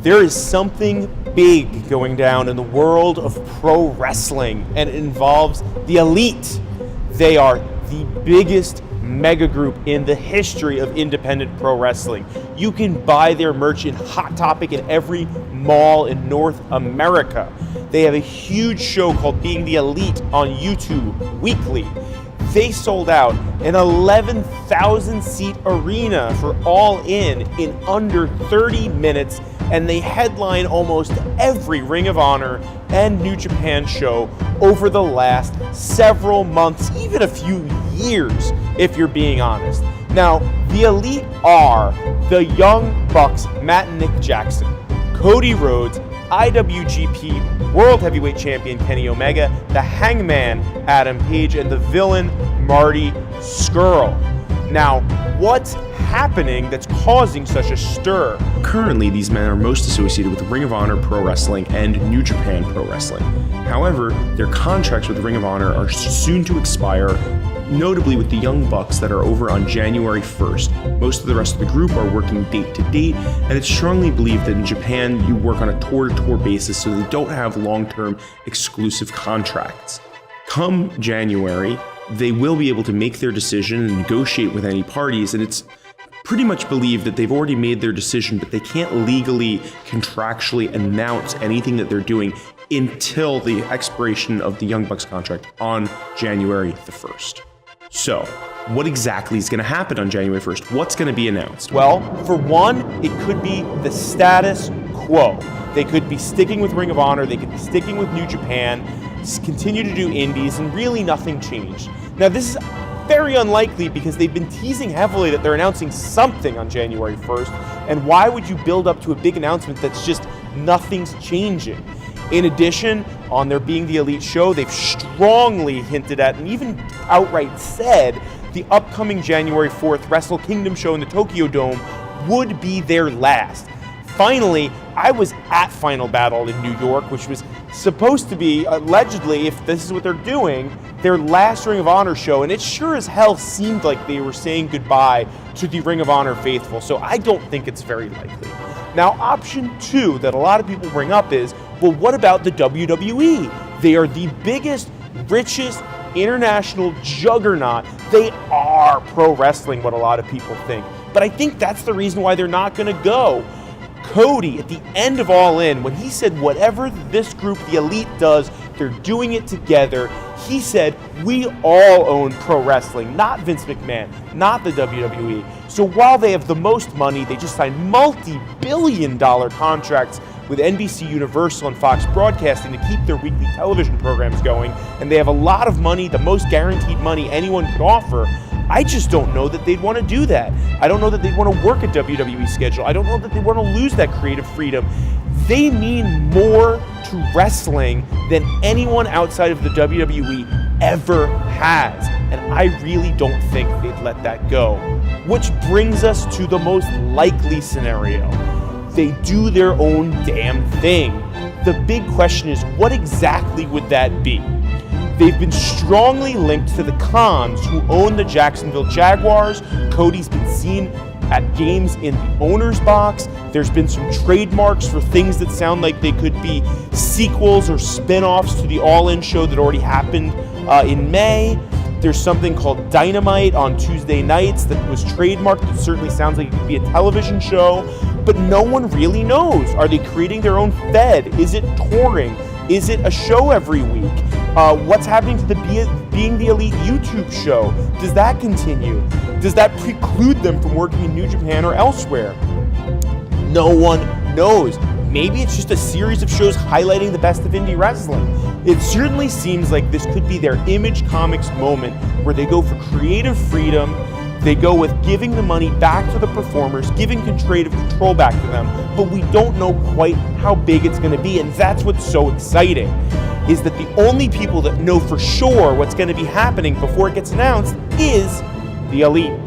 There is something big going down in the world of pro wrestling, and it involves the Elite. They are the biggest mega group in the history of independent pro wrestling. You can buy their merch in Hot Topic in every mall in North America. They have a huge show called Being the Elite on YouTube weekly. They sold out an 11,000 seat arena for All In under 30 minutes, and they headline almost every Ring of Honor and New Japan show over the last several months, even a few years, if you're being honest. Now, the Elite are the Young Bucks, Matt and Nick Jackson, Cody Rhodes, IWGP World Heavyweight Champion Kenny Omega, the Hangman Adam Page, and the Villain Marty Scurll. Now, what's happening that's causing such a stir? Currently, these men are most associated with Ring of Honor Pro Wrestling and New Japan Pro Wrestling. However, their contracts with Ring of Honor are soon to expire, notably with the Young Bucks that are over on January 1st. Most of the rest of the group are working date to date, and it's strongly believed that in Japan you work on a tour-to-tour basis, so they don't have long-term exclusive contracts. Come January, they will be able to make their decision and negotiate with any parties, and it's pretty much believed that they've already made their decision, but they can't legally, contractually announce anything that they're doing until the expiration of the Young Bucks contract on January the 1st. So, what exactly is going to happen on January 1st? What's going to be announced? Well, for one, it could be the status quo. They could be sticking with Ring of Honor, they could be sticking with New Japan, continue to do indies, and really nothing changed. Now, this is very unlikely because they've been teasing heavily that they're announcing something on January 1st, and why would you build up to a big announcement that's just nothing's changing? In addition, on their Being the Elite show, they've strongly hinted at and even outright said the upcoming January 4th Wrestle Kingdom show in the Tokyo Dome would be their last. Finally, I was at Final Battle in New York, which was supposed to be, allegedly, if this is what they're doing, their last Ring of Honor show, and it sure as hell seemed like they were saying goodbye to the Ring of Honor faithful, so I don't think it's very likely. Now, option two that a lot of people bring up is, well, what about the WWE? They are the biggest, richest international juggernaut. They are pro wrestling, what a lot of people think. But I think that's the reason why they're not going to go. Cody, at the end of All In, when he said whatever this group, the Elite, does, they're doing it together, he said, we all own pro wrestling, not Vince McMahon, not the WWE. So while they have the most money, they just signed multi-billion-dollar contracts with NBC Universal and Fox Broadcasting to keep their weekly television programs going, and they have a lot of money, the most guaranteed money anyone could offer. I just don't know that they'd want to do that. I don't know that they'd want to work a WWE schedule. I don't know that they want to lose that creative freedom. They mean more to wrestling than anyone outside of the WWE ever has. And I really don't think they'd let that go. Which brings us to the most likely scenario. They do their own damn thing. The big question is, what exactly would that be? They've been strongly linked to the Khans, who own the Jacksonville Jaguars. Cody's been seen at games in the owner's box. There's been some trademarks for things that sound like they could be sequels or spin-offs to the All In show that already happened in May. There's something called Dynamite on Tuesday nights that was trademarked. It certainly sounds like it could be a television show, but no one really knows. Are they creating their own Fed? Is it touring? Is it a show every week? What's happening to the Being the Elite YouTube show? Does that continue? Does that preclude them from working in New Japan or elsewhere? No one knows. Maybe it's just a series of shows highlighting the best of indie wrestling. It certainly seems like this could be their Image Comics moment where they go for creative freedom. They go with giving the money back to the performers, giving creative control back to them, but we don't know quite how big it's going to be, and that's what's so exciting, is that the only people that know for sure what's going to be happening before it gets announced is the Elite.